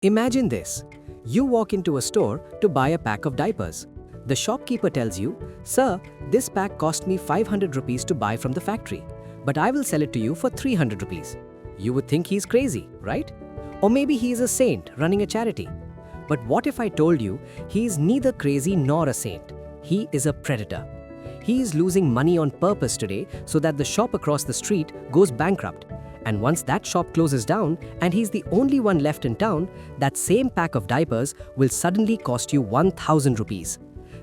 Imagine this. You walk into a store to buy a pack of diapers. The shopkeeper tells you, "Sir, this pack cost me 500 rupees to buy from the factory, but I will sell it to you for 300 rupees. You would think he's crazy, right? Or maybe he's a saint running a charity. But what if I told you he's neither crazy nor a saint? He is a predator. He is losing money on purpose today so that the shop across the street goes bankrupt. And once that shop closes down and he's the only one left in town, that same pack of diapers will suddenly cost you 1000 rupees.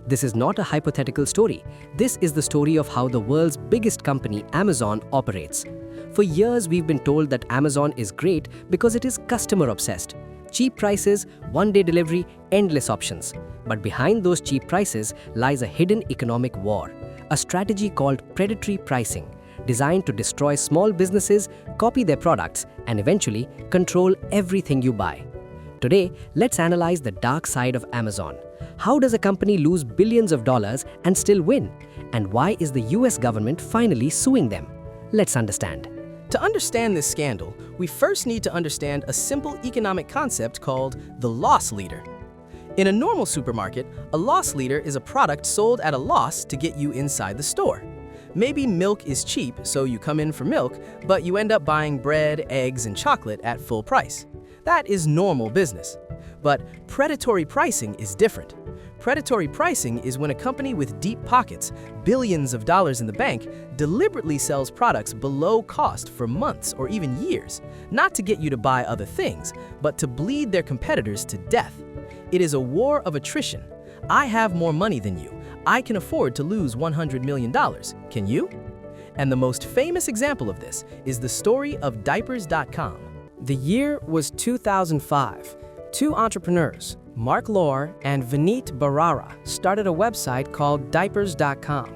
This is not a hypothetical story. This is the story of how the world's biggest company, Amazon, operates. For years, we've been told that Amazon is great because it is customer obsessed. Cheap prices, one-day delivery, endless options. But behind those cheap prices lies a hidden economic war, a strategy called predatory pricing, designed to destroy small businesses, copy their products, and eventually control everything you buy. Today, let's analyze the dark side of Amazon. How does a company lose billions of dollars and still win? And why is the US government finally suing them? Let's understand. To understand this scandal, we first need to understand a simple economic concept called the loss leader. In a normal supermarket, a loss leader is a product sold at a loss to get you inside the store. Maybe milk is cheap, so you come in for milk, but you end up buying bread, eggs, and chocolate at full price. That is normal business. But predatory pricing is different. Predatory pricing is when a company with deep pockets, billions of dollars in the bank, deliberately sells products below cost for months or even years, not to get you to buy other things, but to bleed their competitors to death. It is a war of attrition. I have more money than you. I can afford to lose $100 million. Can you? And the most famous example of this is the story of Diapers.com. The year was 2005. Two entrepreneurs, Mark Lohr and Vineet Barara, started a website called Diapers.com.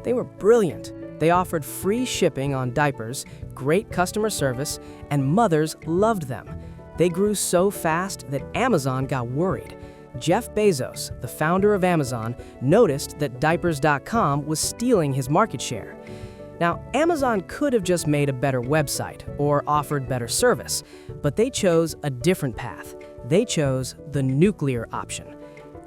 They were brilliant. They offered free shipping on diapers, great customer service, and mothers loved them. They grew so fast that Amazon got worried. Jeff Bezos, the founder of Amazon, noticed that Diapers.com was stealing his market share. Now, Amazon could have just made a better website or offered better service, but they chose a different path. They chose the nuclear option.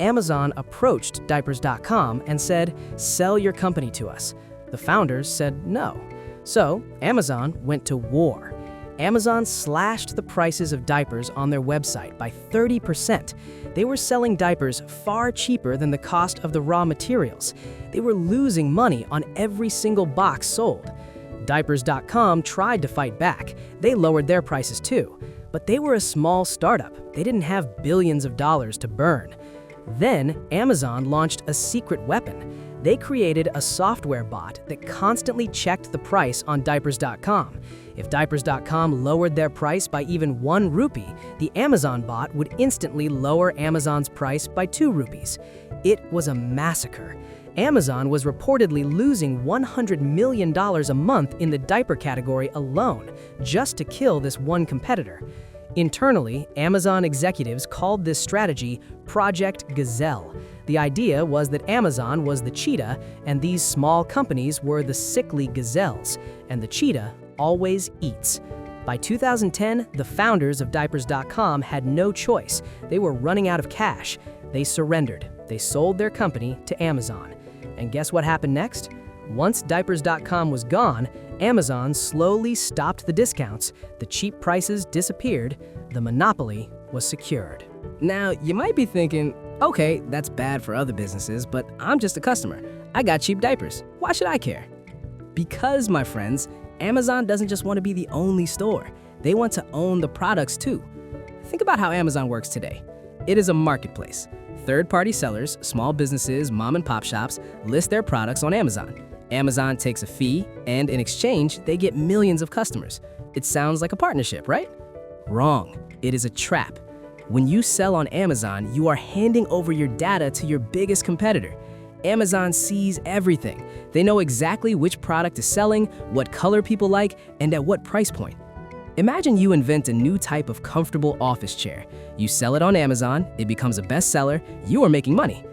Amazon approached Diapers.com and said, "Sell your company to us." The founders said no. So, Amazon went to war. Amazon slashed the prices of diapers on their website by 30%. They were selling diapers far cheaper than the cost of the raw materials. They were losing money on every single box sold. Diapers.com tried to fight back. They lowered their prices too. But they were a small startup. They didn't have billions of dollars to burn. Then Amazon launched a secret weapon. They created a software bot that constantly checked the price on Diapers.com. If Diapers.com lowered their price by even 1 rupee, the Amazon bot would instantly lower Amazon's price by 2 rupees. It was a massacre. Amazon was reportedly losing $100 million a month in the diaper category alone, just to kill this one competitor. Internally, Amazon executives called this strategy Project Gazelle. The idea was that Amazon was the cheetah, and these small companies were the sickly gazelles, and the cheetah always eats. By 2010, the founders of Diapers.com had no choice. They were running out of cash. They surrendered. They sold their company to Amazon. And guess what happened next? Once Diapers.com was gone, Amazon slowly stopped the discounts, the cheap prices disappeared, the monopoly was secured. Now, you might be thinking, okay, that's bad for other businesses, but I'm just a customer. I got cheap diapers. Why should I care? Because, my friends, Amazon doesn't just want to be the only store. They want to own the products too. Think about how Amazon works today. It is a marketplace. Third-party sellers, small businesses, mom-and-pop shops list their products on Amazon. Amazon takes a fee, and in exchange, they get millions of customers. It sounds like a partnership, right? Wrong. It is a trap. When you sell on Amazon, you are handing over your data to your biggest competitor. Amazon sees everything. They know exactly which product is selling, what color people like, and at what price point. Imagine you invent a new type of comfortable office chair. You sell it on Amazon, it becomes a bestseller, you are making money.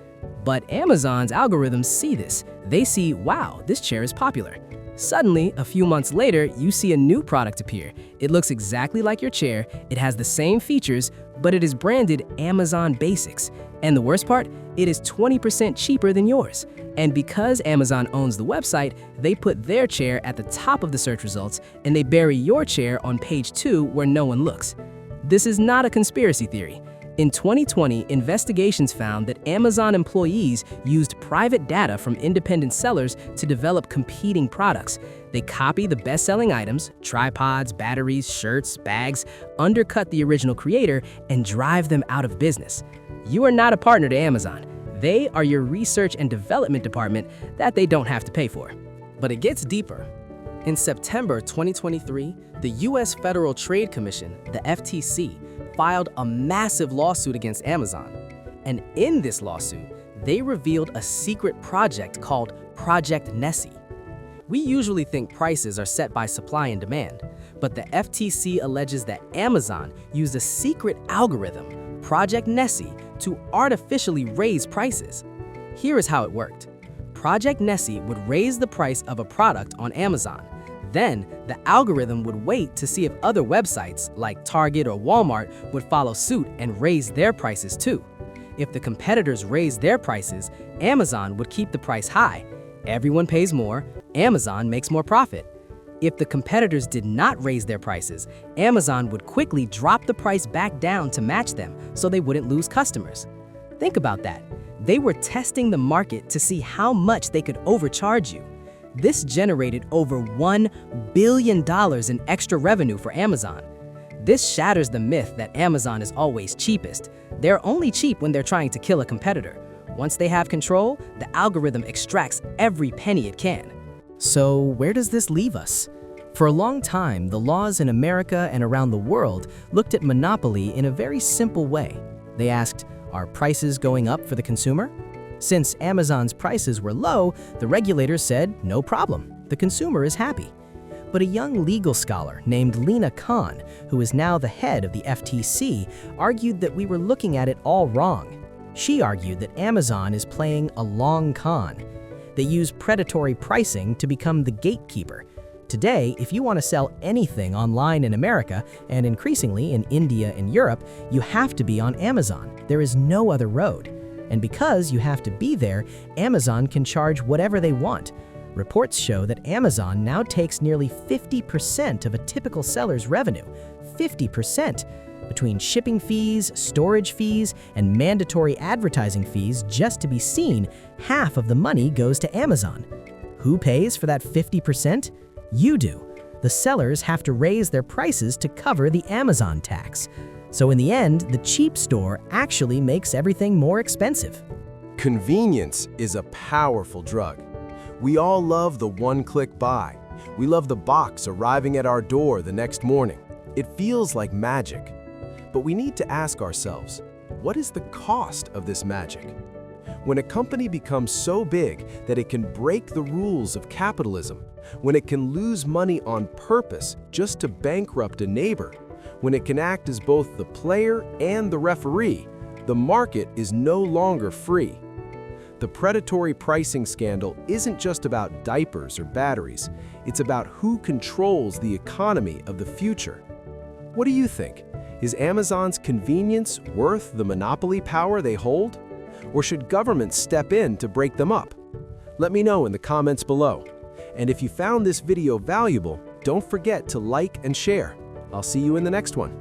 But Amazon's algorithms see this. They see, wow, this chair is popular. Suddenly, a few months later, you see a new product appear. It looks exactly like your chair, it has the same features, but it is branded Amazon Basics. And the worst part, it is 20% cheaper than yours. And because Amazon owns the website, they put their chair at the top of the search results and they bury your chair on page 2 where no one looks. This is not a conspiracy theory. In 2020, investigations found that Amazon employees used private data from independent sellers to develop competing products. They copy the best-selling items, tripods, batteries, shirts, bags, undercut the original creator, and drive them out of business. You are not a partner to Amazon. They are your research and development department that they don't have to pay for. But it gets deeper. In September 2023, the U.S. Federal Trade Commission, the FTC, filed a massive lawsuit against Amazon. And in this lawsuit, they revealed a secret project called Project Nessie. We usually think prices are set by supply and demand, but the FTC alleges that Amazon used a secret algorithm, Project Nessie, to artificially raise prices. Here is how it worked. Project Nessie would raise the price of a product on Amazon. Then, the algorithm would wait to see if other websites, like Target or Walmart, would follow suit and raise their prices too. If the competitors raised their prices, Amazon would keep the price high. Everyone pays more, Amazon makes more profit. If the competitors did not raise their prices, Amazon would quickly drop the price back down to match them so they wouldn't lose customers. Think about that. They were testing the market to see how much they could overcharge you. This generated over $1 billion in extra revenue for Amazon. This shatters the myth that Amazon is always cheapest. They're only cheap when they're trying to kill a competitor. Once they have control, the algorithm extracts every penny it can. So where does this leave us? For a long time, the laws in America and around the world looked at monopoly in a very simple way. They asked, are prices going up for the consumer? Since Amazon's prices were low, the regulators said, no problem, the consumer is happy. But a young legal scholar named Lena Khan, who is now the head of the FTC, argued that we were looking at it all wrong. She argued that Amazon is playing a long con. They use predatory pricing to become the gatekeeper. Today, if you want to sell anything online in America, and increasingly in India and Europe, you have to be on Amazon. There is no other road. And because you have to be there, Amazon can charge whatever they want. Reports show that Amazon now takes nearly 50% of a typical seller's revenue. 50%! Between shipping fees, storage fees, and mandatory advertising fees just to be seen, half of the money goes to Amazon. Who pays for that 50%? You do. The sellers have to raise their prices to cover the Amazon tax. So in the end, the cheap store actually makes everything more expensive. Convenience is a powerful drug. We all love the one-click buy. We love the box arriving at our door the next morning. It feels like magic. But we need to ask ourselves, what is the cost of this magic? When a company becomes so big that it can break the rules of capitalism, when it can lose money on purpose just to bankrupt a neighbor, when it can act as both the player and the referee, the market is no longer free. The predatory pricing scandal isn't just about diapers or batteries, it's about who controls the economy of the future. What do you think? Is Amazon's convenience worth the monopoly power they hold? Or should governments step in to break them up? Let me know in the comments below. And if you found this video valuable, don't forget to like and share. I'll see you in the next one.